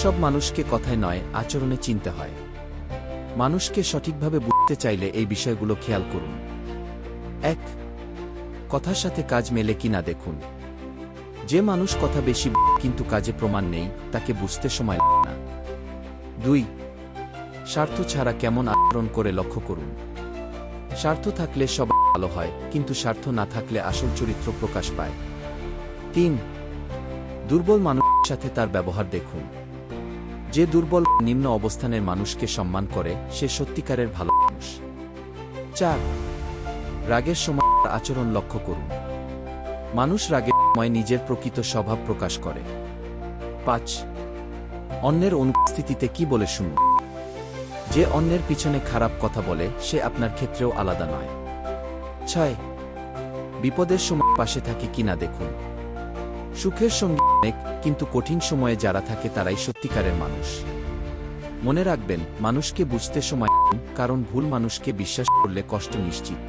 সব মানুষকে কথায় নয়, আচরণে চিনতে হয়। মানুষকে সঠিকভাবে বুঝতে চাইলে এই বিষয়গুলো খেয়াল করুন। ১. কথার সাথে কাজ মেলে কিনা দেখুন। যে মানুষ কথা বেশি কিন্তু কাজে প্রমাণ নেই, তাকে বুঝতে সময় লাগে না। ২. স্বার্থ ছাড়া কেমন আচরণ করে লক্ষ্য করুন। স্বার্থ থাকলে সব ভালো হয়, কিন্তু স্বার্থ না থাকলে আসল চরিত্র প্রকাশ পায়। ৩. দুর্বল মানুষের সাথে তার ব্যবহার দেখুন। যে দুর্বল নিম্ন অবস্থানের মানুষকে সম্মান করে, সে সত্যিকারের ভালো মানুষ। ৪. রাগের সময় আচরণ লক্ষ্য করুন। মানুষ রাগের সময় নিজের প্রকৃত স্বভাব প্রকাশ করে। ৫. অন্যের অনুপস্থিতিতে কি বলে শুনুন। যে অন্যের পিছনে খারাপ কথা বলে, সে আপনার ক্ষেত্রেও আলাদা নয়। ৬. বিপদের সময় পাশে থাকে কিনা দেখুন। সুখের সঙ্গে অনেক, কিন্তু কঠিন সময়ে যারা থাকে তারাই সত্যিকারের মানুষ। মনে রাখবেন, মানুষকে বুঝতে সময় দিন, কারণ ভুল মানুষকে বিশ্বাস করলে কষ্ট নিশ্চিত।